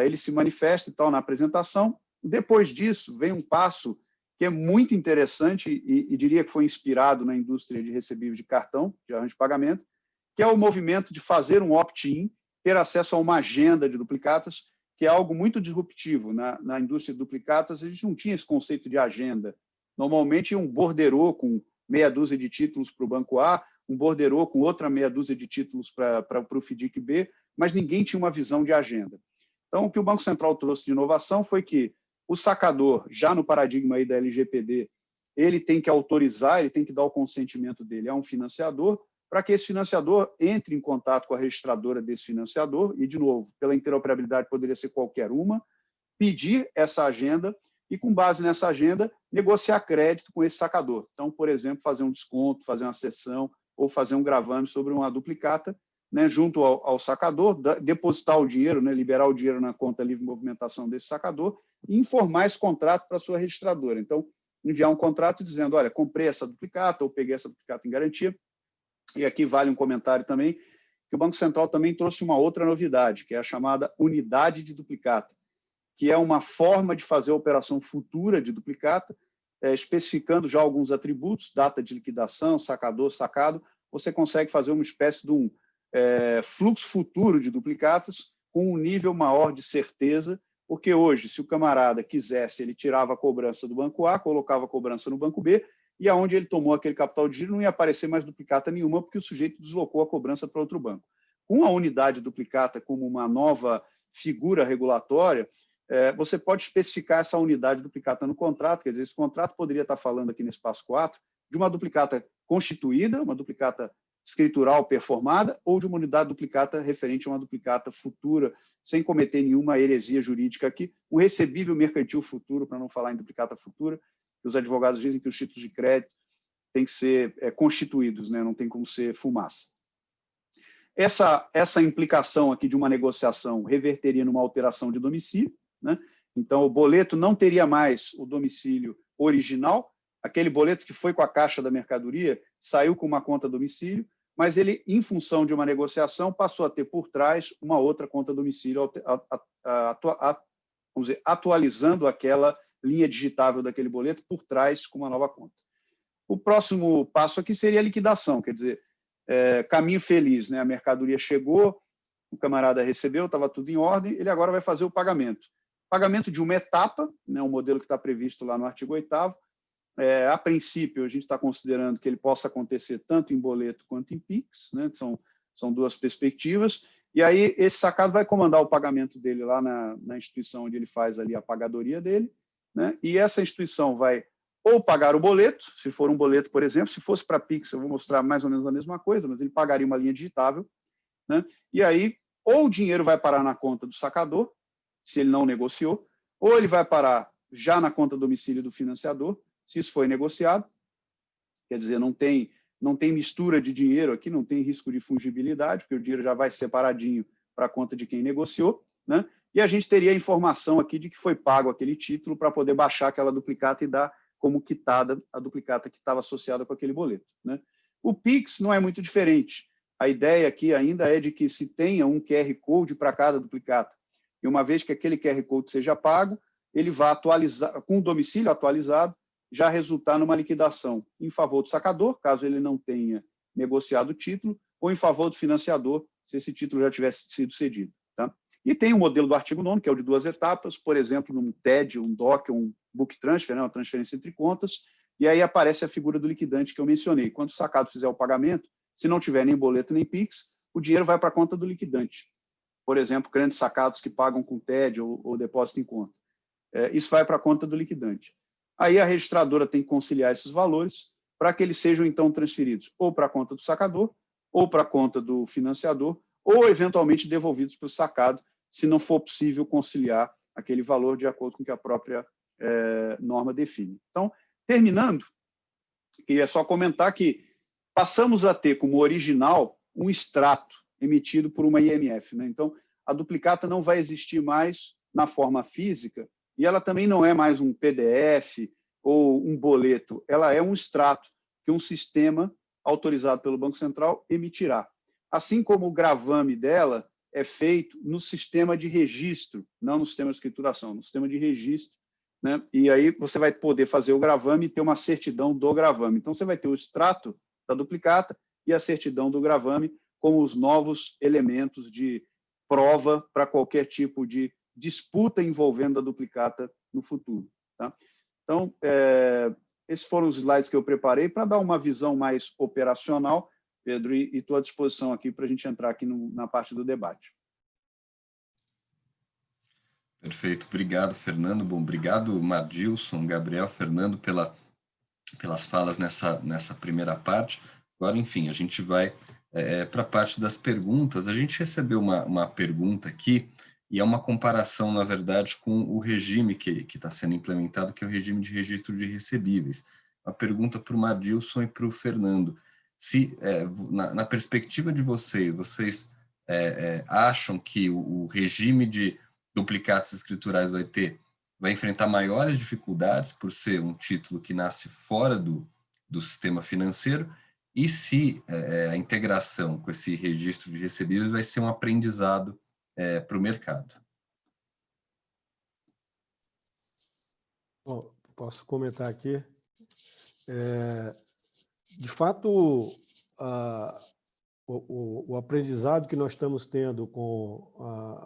Ele se manifesta e tal na apresentação. Depois disso, vem um passo que é muito interessante e diria que foi inspirado na indústria de recebíveis de cartão, de arranjo de pagamento, que é o movimento de fazer um opt-in, ter acesso a uma agenda de duplicatas, que é algo muito disruptivo. Na indústria de duplicatas, a gente não tinha esse conceito de agenda. Normalmente, um borderô com meia dúzia de títulos para o banco A, um borderô com outra meia dúzia de títulos para o FDIC B, mas ninguém tinha uma visão de agenda. Então, o que o Banco Central trouxe de inovação foi que o sacador, já no paradigma aí da LGPD, ele tem que autorizar, ele tem que dar o consentimento dele a um financiador, para que esse financiador entre em contato com a registradora desse financiador, e, de novo, pela interoperabilidade poderia ser qualquer uma, pedir essa agenda e, com base nessa agenda, negociar crédito com esse sacador. Então, por exemplo, fazer um desconto, fazer uma cessão ou fazer um gravame sobre uma duplicata, né, junto ao sacador, depositar o dinheiro, né, liberar o dinheiro na conta livre de movimentação desse sacador e informar esse contrato para a sua registradora. Então, enviar um contrato dizendo, olha, comprei essa duplicata ou peguei essa duplicata em garantia. E aqui vale um comentário também, que o Banco Central também trouxe uma outra novidade, que é a chamada unidade de duplicata, que é uma forma de fazer a operação futura de duplicata, especificando já alguns atributos, data de liquidação, sacador, sacado. Você consegue fazer uma espécie de um fluxo futuro de duplicatas com um nível maior de certeza, porque hoje, se o camarada quisesse, ele tirava a cobrança do banco A, colocava a cobrança no banco B, e aonde ele tomou aquele capital de giro não ia aparecer mais duplicata nenhuma, porque o sujeito deslocou a cobrança para outro banco. Com a unidade duplicata como uma nova figura regulatória, você pode especificar essa unidade duplicata no contrato, quer dizer, esse contrato poderia estar falando aqui nesse passo 4 de uma duplicata constituída, uma duplicata escritural performada, ou de uma unidade duplicata referente a uma duplicata futura, sem cometer nenhuma heresia jurídica aqui, um recebível mercantil futuro, para não falar em duplicata futura, que os advogados dizem que os títulos de crédito têm que ser constituídos, né? Não tem como ser fumaça. Essa implicação aqui de uma negociação reverteria numa alteração de domicílio, né? Então, o boleto não teria mais o domicílio original, aquele boleto que foi com a caixa da mercadoria saiu com uma conta domicílio, mas ele, em função de uma negociação, passou a ter por trás uma outra conta domicílio, vamos dizer, atualizando aquela linha digitável daquele boleto por trás com uma nova conta. O próximo passo aqui seria a liquidação, quer dizer, caminho feliz, né? A mercadoria chegou, o camarada recebeu, estava tudo em ordem, ele agora vai fazer o pagamento. Pagamento de uma etapa, né? Um modelo que está previsto lá no artigo 8º. A princípio, a gente está considerando que ele possa acontecer tanto em boleto quanto em PIX, né? São duas perspectivas, e aí esse sacado vai comandar o pagamento dele lá na instituição onde ele faz ali a pagadoria dele, né? E essa instituição vai ou pagar o boleto, se for um boleto, por exemplo, se fosse para PIX, eu vou mostrar mais ou menos a mesma coisa, mas ele pagaria uma linha digitável, né? E aí, ou o dinheiro vai parar na conta do sacador, se ele não negociou, ou ele vai parar já na conta domicílio do financiador, se isso foi negociado, quer dizer, não tem mistura de dinheiro aqui, não tem risco de fungibilidade, porque o dinheiro já vai separadinho para a conta de quem negociou, né? E a gente teria a informação aqui de que foi pago aquele título para poder baixar aquela duplicata e dar como quitada a duplicata que estava associada com aquele boleto, né? O PIX não é muito diferente. A ideia aqui ainda é de que se tenha um QR Code para cada duplicata, e uma vez que aquele QR Code seja pago, ele vai atualizar, com o domicílio atualizado, já resultar numa liquidação em favor do sacador, caso ele não tenha negociado o título, ou em favor do financiador, se esse título já tivesse sido cedido. Tá? E tem o modelo do artigo 9º, que é o de 2 etapas, por exemplo, num TED, um DOC, um book transfer, né, uma transferência entre contas, e aí aparece a figura do liquidante que eu mencionei. Quando o sacado fizer o pagamento, se não tiver nem boleto nem PIX, o dinheiro vai para a conta do liquidante. Por exemplo, grandes sacados que pagam com TED ou depósito em conta. Isso vai para a conta do liquidante. Aí a registradora tem que conciliar esses valores para que eles sejam, então, transferidos ou para a conta do sacador, ou para a conta do financiador, ou, eventualmente, devolvidos para o sacado, se não for possível conciliar aquele valor de acordo com o que a própria norma define. Então, terminando, queria só comentar que passamos a ter como original um extrato emitido por uma IMF, né? Então, a duplicata não vai existir mais na forma física, e ela também não é mais um PDF ou um boleto, ela é um extrato que um sistema autorizado pelo Banco Central emitirá. Assim como o gravame dela é feito no sistema de registro, não no sistema de escrituração, no sistema de registro, né? E aí você vai poder fazer o gravame e ter uma certidão do gravame. Então, você vai ter o extrato da duplicata e a certidão do gravame como os novos elementos de prova para qualquer tipo de disputa envolvendo a duplicata no futuro. Tá? Então, esses foram os slides que eu preparei para dar uma visão mais operacional, Pedro, e estou à disposição aqui para a gente entrar aqui na parte do debate. Perfeito, obrigado, Fernando. Bom, obrigado, Mardilson, Gabriel, Fernando, pelas falas nessa primeira parte. Agora, enfim, a gente vai para a parte das perguntas. A gente recebeu uma pergunta aqui, e é uma comparação, na verdade, com o regime que está sendo implementado, que é o regime de registro de recebíveis. Uma pergunta para o Mardilson e para o Fernando. Se, na perspectiva de vocês acham que o regime de duplicatos escriturais vai enfrentar maiores dificuldades por ser um título que nasce fora do sistema financeiro, e se a integração com esse registro de recebíveis vai ser um aprendizado para o mercado? Bom, posso comentar aqui. De fato, o aprendizado que nós estamos tendo com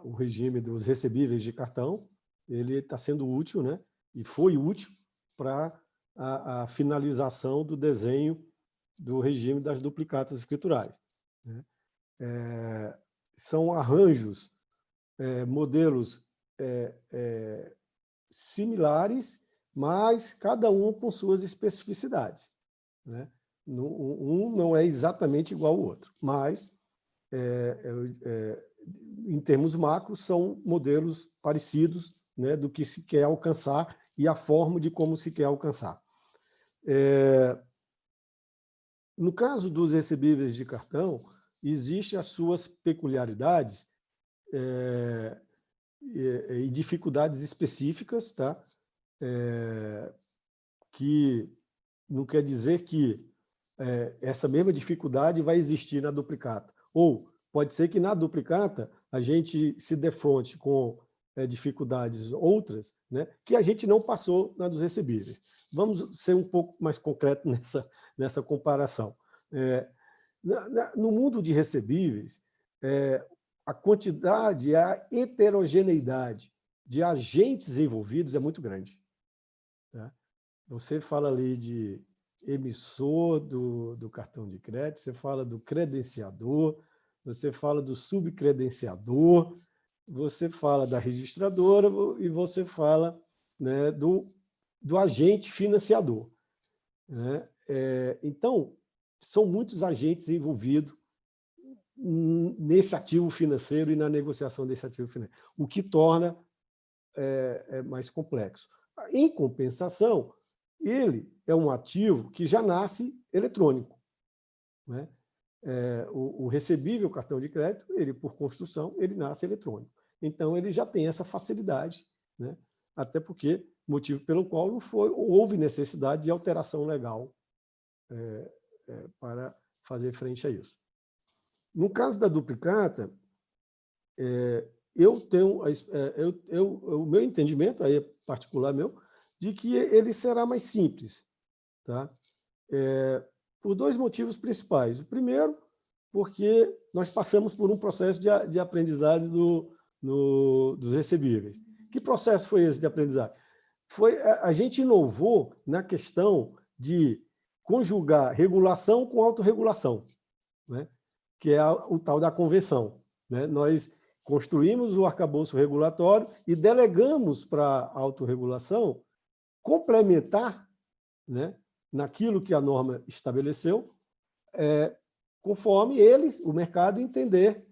o regime dos recebíveis de cartão, ele está sendo útil, né? E foi útil para a finalização do desenho do regime das duplicatas escriturais, né? São arranjos, modelos similares, mas cada um com suas especificidades, né? Um não é exatamente igual ao outro, mas, em termos macros, são modelos parecidos, né, do que se quer alcançar e a forma de como se quer alcançar. No caso dos recebíveis de cartão, existem as suas peculiaridades e dificuldades específicas, tá? Que não quer dizer que essa mesma dificuldade vai existir na duplicata. Ou pode ser que na duplicata a gente se defronte com dificuldades outras, né, que a gente não passou na dos recebíveis. Vamos ser um pouco mais concreto nessa comparação. No mundo de recebíveis, a quantidade, a heterogeneidade de agentes envolvidos é muito grande. Tá? Você fala ali de emissor do cartão de crédito, você fala do credenciador, você fala do subcredenciador, você fala da registradora e você fala, né, do agente financiador. Né? Então, são muitos agentes envolvidos nesse ativo financeiro e na negociação desse ativo financeiro, o que torna mais complexo. Em compensação, ele é um ativo que já nasce eletrônico. Né? O recebível cartão de crédito, ele por construção, ele nasce eletrônico. Então, ele já tem essa facilidade, né? Até porque, motivo pelo qual não houve necessidade de alteração legal para fazer frente a isso. No caso da duplicata, eu tenho o meu entendimento, aí é particular meu, de que ele será mais simples, tá? Por dois motivos principais. O primeiro, porque nós passamos por um processo de aprendizagem dos recebíveis. Que processo foi esse de aprendizagem? A gente inovou na questão de conjugar regulação com autorregulação, né? Que é o tal da convenção. Né? Nós construímos o arcabouço regulatório e delegamos para a autorregulação complementar, né, naquilo que a norma estabeleceu, conforme eles, o mercado, entender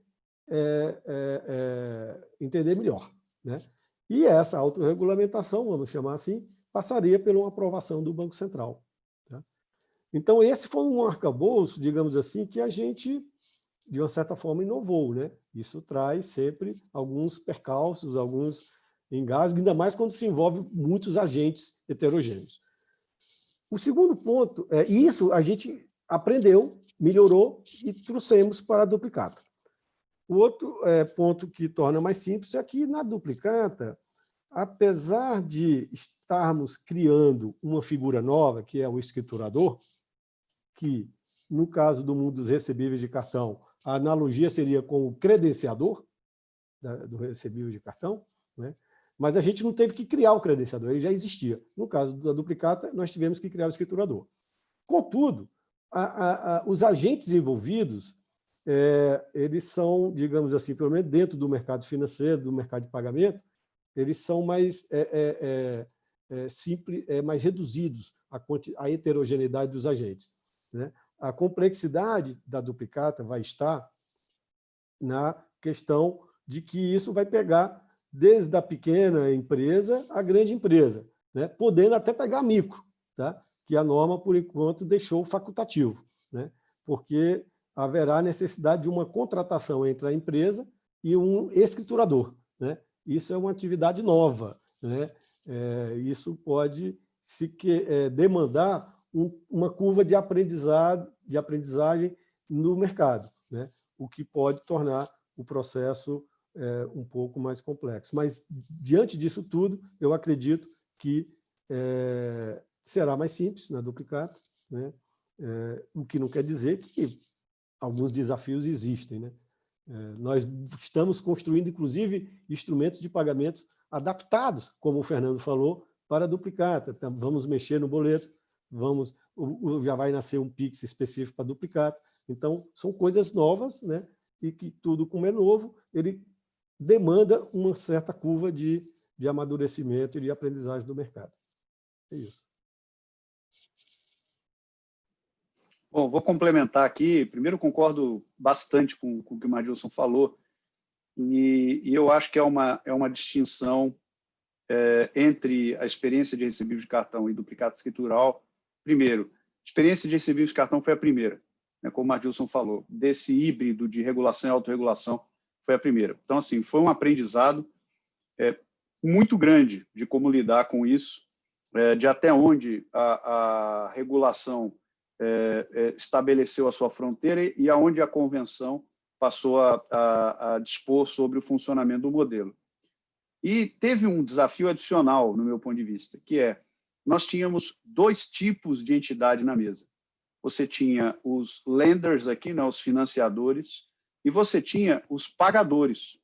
melhor. Né? E essa autorregulamentação, vamos chamar assim, passaria por uma aprovação do Banco Central. Tá? Então, esse foi um arcabouço, digamos assim, que a gente, de uma certa forma, inovou. Né? Isso traz sempre alguns percalços, alguns engasgos, ainda mais quando se envolve muitos agentes heterogêneos. O segundo ponto, isso a gente aprendeu, melhorou e trouxemos para a duplicata. O outro ponto que torna mais simples é que na duplicata, apesar de estarmos criando uma figura nova, que é o escriturador, que, no caso do mundo dos recebíveis de cartão, a analogia seria com o credenciador do recebível de cartão, né? Mas a gente não teve que criar o credenciador, ele já existia. No caso da duplicata, nós tivemos que criar o escriturador. Contudo, os agentes envolvidos, eles são, digamos assim, pelo menos dentro do mercado financeiro, do mercado de pagamento, eles são mais simples, mais reduzidos a heterogeneidade dos agentes. Né? A complexidade da duplicata vai estar na questão de que isso vai pegar desde a pequena empresa à grande empresa, né? Podendo até pegar micro, tá? Que a norma, por enquanto, deixou facultativo, né? Porque haverá necessidade de uma contratação entre a empresa e um escriturador. Né? Isso é uma atividade nova. Né? Isso pode demandar uma curva de aprendizagem no mercado, né? O que pode tornar o processo um pouco mais complexo. Mas, diante disso tudo, eu acredito que será mais simples na duplicata, né? O que não quer dizer que alguns desafios existem. Né? Nós estamos construindo, inclusive, instrumentos de pagamentos adaptados, como o Fernando falou, para a duplicata. Então, vamos mexer no boleto, já vai nascer um Pix específico para a duplicata. Então, são coisas novas, né? E que tudo, como é novo, ele demanda uma certa curva de amadurecimento e de aprendizagem do mercado. É isso. Bom, vou complementar aqui. Primeiro, concordo bastante com o que o Madilson falou, e eu acho que é uma distinção entre a experiência de recebível de cartão e duplicata escritural. Primeiro, a experiência de recebível de cartão foi a primeira, né, como o Madilson falou, desse híbrido de regulação e autorregulação foi a primeira. Então, assim, foi um aprendizado muito grande de como lidar com isso, de até onde a regulação estabeleceu a sua fronteira e aonde a convenção passou a dispor sobre o funcionamento do modelo. E teve um desafio adicional, no meu ponto de vista, que nós tínhamos 2 tipos de entidade na mesa. Você tinha os lenders aqui, né, os financiadores, e você tinha os pagadores,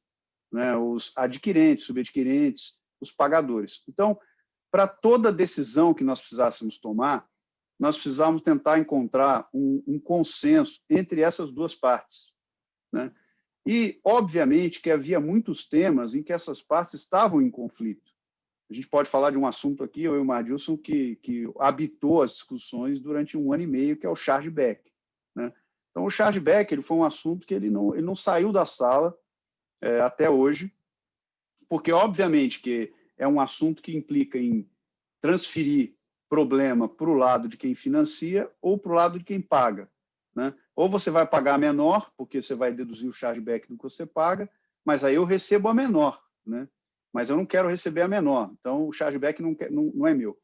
né, os adquirentes, subadquirentes, os pagadores. Então, para toda decisão que nós precisássemos tomar, nós precisávamos tentar encontrar um consenso entre essas 2 partes, né? E, obviamente, que havia muitos temas em que essas partes estavam em conflito. A gente pode falar de um assunto aqui, eu e o Mardilson, que habitou as discussões durante 1 ano e meio, que é o chargeback, né? Então, o chargeback ele foi um assunto que ele não saiu da sala até hoje, porque, obviamente, que é um assunto que implica em transferir problema para o lado de quem financia ou para o lado de quem paga, né? Ou você vai pagar menor, porque você vai deduzir o chargeback do que você paga, mas aí eu recebo a menor, né? Mas eu não quero receber a menor, então o chargeback não é meu.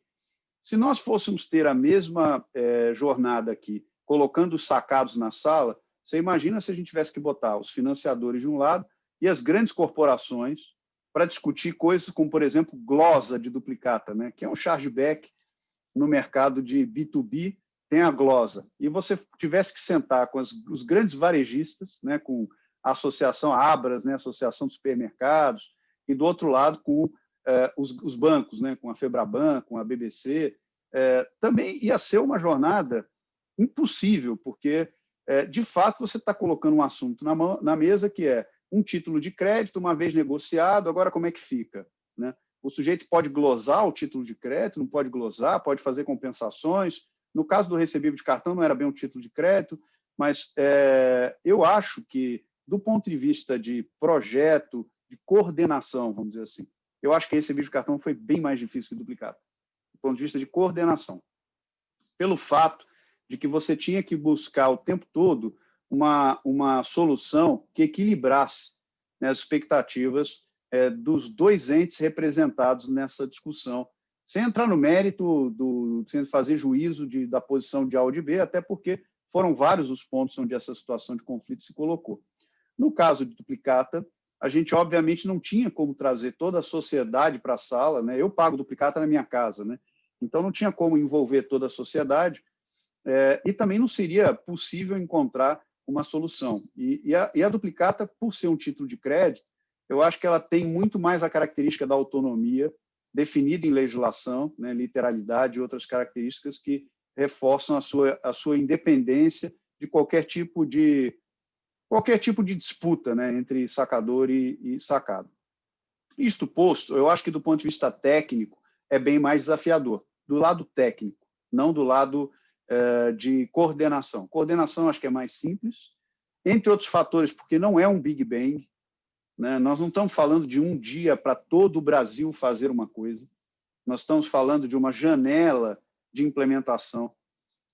Se nós fôssemos ter a mesma jornada aqui, colocando os sacados na sala, você imagina se a gente tivesse que botar os financiadores de um lado e as grandes corporações para discutir coisas como, por exemplo, glosa de duplicata, né? Que é um chargeback no mercado de B2B, tem a glosa. E você tivesse que sentar com os grandes varejistas, né? Com a Associação Abras, né? Associação de Supermercados, e do outro lado com os bancos, né? Com a Febraban, com a BBC, também ia ser uma jornada impossível, porque, de fato, você está colocando um assunto na mesa que é um título de crédito, uma vez negociado, agora como é que fica, né? O sujeito pode glosar o título de crédito, não pode glosar, pode fazer compensações. No caso do recebível de cartão, não era bem um título de crédito, mas eu acho que, do ponto de vista de projeto, de coordenação, vamos dizer assim, eu acho que recebível de cartão foi bem mais difícil que duplicata, do ponto de vista de coordenação. Pelo fato de que você tinha que buscar o tempo todo uma solução que equilibrasse, né, as expectativas dos 2 entes representados nessa discussão, sem entrar no mérito, sem fazer juízo da posição de A ou de B, até porque foram vários os pontos onde essa situação de conflito se colocou. No caso de duplicata, a gente, obviamente, não tinha como trazer toda a sociedade para a sala, né? Eu pago duplicata na minha casa, né? Então, não tinha como envolver toda a sociedade, e também não seria possível encontrar uma solução. E a duplicata, por ser um título de crédito, eu acho que ela tem muito mais a característica da autonomia, definida em legislação, né, literalidade e outras características que reforçam a sua independência de qualquer tipo de disputa, né, entre sacador e sacado. Isto posto, eu acho que do ponto de vista técnico é bem mais desafiador, do lado técnico, não do lado de coordenação. Coordenação acho que é mais simples, entre outros fatores, porque não é um Big Bang, né? Nós não estamos falando de um dia para todo o Brasil fazer uma coisa, nós estamos falando de uma janela de implementação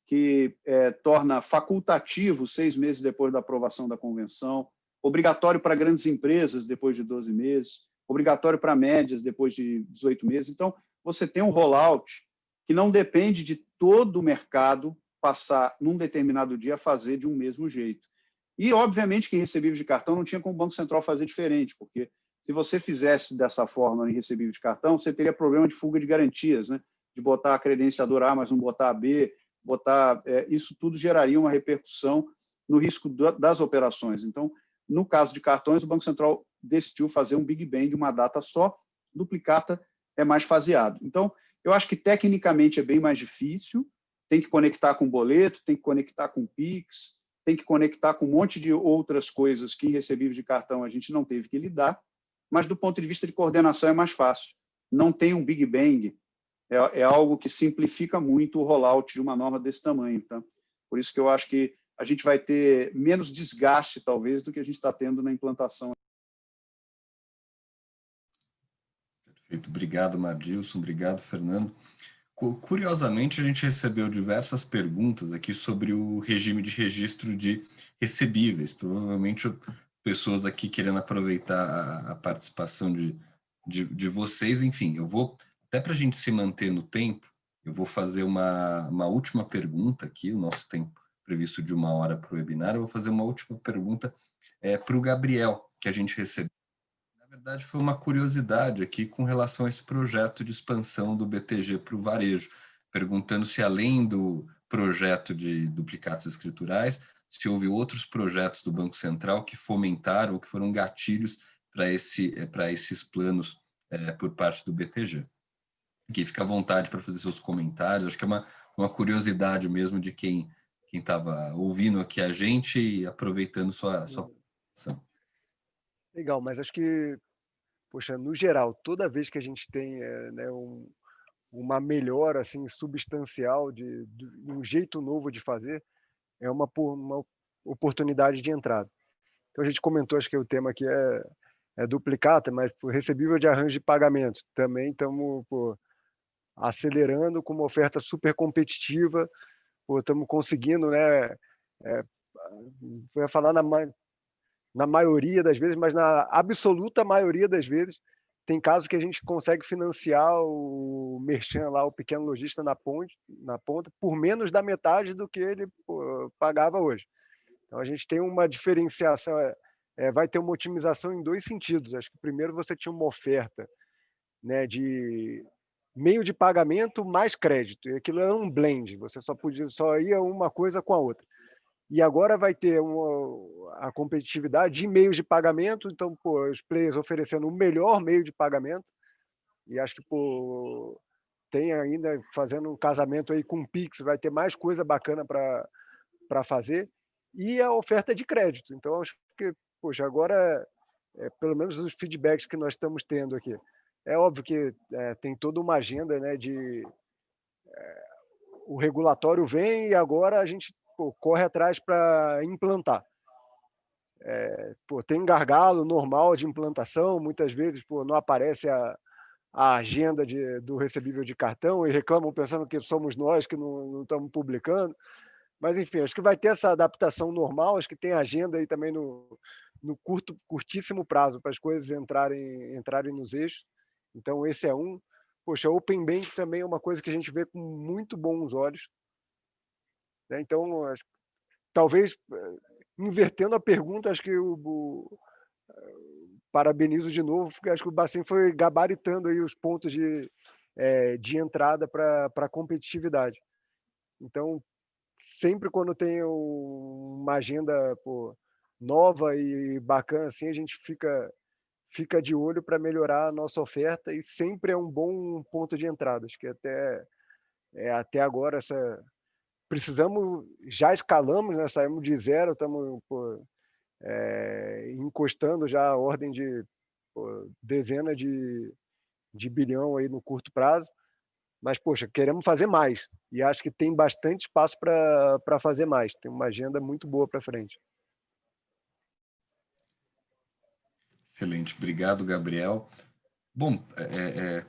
que torna facultativo 6 meses depois da aprovação da convenção, obrigatório para grandes empresas depois de 12 meses, obrigatório para médias depois de 18 meses. Então, você tem um rollout que não depende de todo o mercado passar, num determinado dia, a fazer de um mesmo jeito. E, obviamente, que em recebível de cartão não tinha como o Banco Central fazer diferente, porque se você fizesse dessa forma em recebível de cartão, você teria problema de fuga de garantias, né? De botar a credenciadora A, mas não botar a B, isso tudo geraria uma repercussão no risco das operações. Então, no caso de cartões, o Banco Central decidiu fazer um Big Bang, uma data só, duplicata é mais faseado. Então, eu acho que tecnicamente é bem mais difícil, tem que conectar com boleto, tem que conectar com Pix, tem que conectar com um monte de outras coisas que em recebível de cartão a gente não teve que lidar, mas do ponto de vista de coordenação é mais fácil. Não tem um Big Bang, é algo que simplifica muito o rollout de uma norma desse tamanho. Tá? Por isso que eu acho que a gente vai ter menos desgaste, talvez, do que a gente está tendo na implantação. Perfeito. Obrigado, Mardilson. Obrigado, Fernando. Curiosamente, a gente recebeu diversas perguntas aqui sobre o regime de registro de recebíveis. Provavelmente pessoas aqui querendo aproveitar a participação de vocês. Enfim, eu vou Até para a gente se manter no tempo, eu vou fazer uma última pergunta aqui, o nosso tempo previsto de 1 hora para o webinar, eu vou fazer uma última pergunta para o Gabriel, que a gente recebeu. Na verdade, foi uma curiosidade aqui com relação a esse projeto de expansão do BTG para o varejo, perguntando se além do projeto de duplicados escriturais, se houve outros projetos do Banco Central que fomentaram ou que foram gatilhos para esses planos por parte do BTG. Aqui fica à vontade para fazer seus comentários, acho que é uma curiosidade mesmo de quem estava ouvindo aqui a gente e aproveitando sua participação. Legal, mas acho que, poxa, no geral, toda vez que a gente tem né, uma melhora assim, substancial, de um jeito novo de fazer, é uma oportunidade de entrada. Então a gente comentou, acho que o tema aqui é duplicata, mas recebível de arranjo de pagamentos. Também estamos acelerando com uma oferta super competitiva, estamos conseguindo, né? Vou ia falar na maioria das vezes, mas na absoluta maioria das vezes, tem casos que a gente consegue financiar o merchan lá, o pequeno lojista na ponta, por menos da metade do que ele pagava hoje. Então a gente tem uma diferenciação, vai ter uma otimização em 2 sentidos. Acho que primeiro você tinha uma oferta, né, de meio de pagamento mais crédito, e aquilo era um blend, você só ia uma coisa com a outra. E agora vai ter a competitividade de meios de pagamento, então os players oferecendo o melhor meio de pagamento, e acho que tem ainda fazendo um casamento aí com o Pix, vai ter mais coisa bacana para fazer, e a oferta de crédito. Então acho que, poxa, agora, pelo menos os feedbacks que nós estamos tendo aqui, é óbvio que tem toda uma agenda, né, o regulatório vem e agora a gente corre atrás para implantar. Tem gargalo normal de implantação, muitas vezes não aparece a agenda do recebível de cartão e reclamam pensando que somos nós que não estamos publicando. Mas, enfim, acho que vai ter essa adaptação normal, acho que tem agenda aí também no curtíssimo prazo para as coisas entrarem nos eixos. Então, esse é um. Poxa, Open Bank também é uma coisa que a gente vê com muito bons olhos. Né? Então, talvez, invertendo a pergunta, acho que parabenizo de novo, porque acho que o Bacen foi gabaritando aí os pontos de entrada para a competitividade. Então, sempre quando tem uma agenda nova e bacana, assim, a gente fica de olho para melhorar a nossa oferta e sempre é um bom ponto de entrada. Acho que até agora já escalamos, né? Saímos de 0, estamos encostando já a ordem de dezena de bilhão aí no curto prazo, mas poxa, queremos fazer mais e acho que tem bastante espaço para fazer mais, tem uma agenda muito boa para frente. Excelente, obrigado, Gabriel. Bom,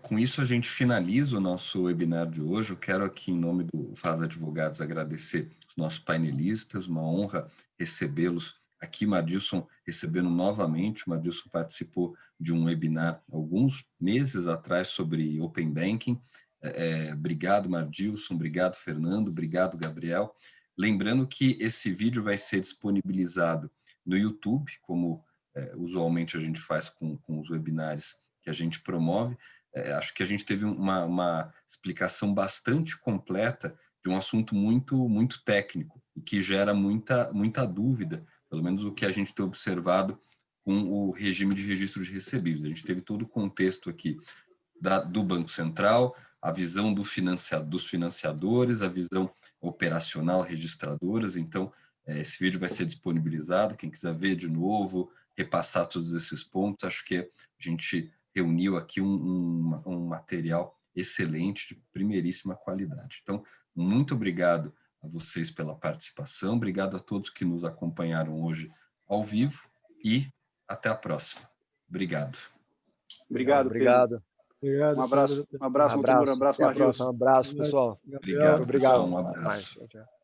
com isso a gente finaliza o nosso webinar de hoje. Eu quero aqui, em nome do FAS Advogados, agradecer os nossos painelistas, uma honra recebê-los aqui. Madilson recebendo novamente, o Madilson participou de um webinar alguns meses atrás sobre Open Banking. Obrigado, Madilson, obrigado, Fernando, obrigado, Gabriel. Lembrando que esse vídeo vai ser disponibilizado no YouTube, como usualmente a gente faz com os webinars que a gente promove. Acho que a gente teve uma explicação bastante completa de um assunto muito, muito técnico e que gera muita dúvida, pelo menos o que a gente tem observado com o regime de registro de recebíveis. A gente teve todo o contexto aqui do Banco Central, a visão dos financiadores, a visão operacional, registradoras. Então, esse vídeo vai ser disponibilizado, quem quiser ver de novo, repassar todos esses pontos, acho que a gente reuniu aqui um material excelente, de primeiríssima qualidade. Então, muito obrigado a vocês pela participação, obrigado a todos que nos acompanharam hoje ao vivo e até a próxima. Obrigado. Obrigado, obrigado. Um abraço, Motomura, um abraço, Madilson. Um abraço, pessoal. Obrigado, Obrigado. pessoal, um abraço. Tchau.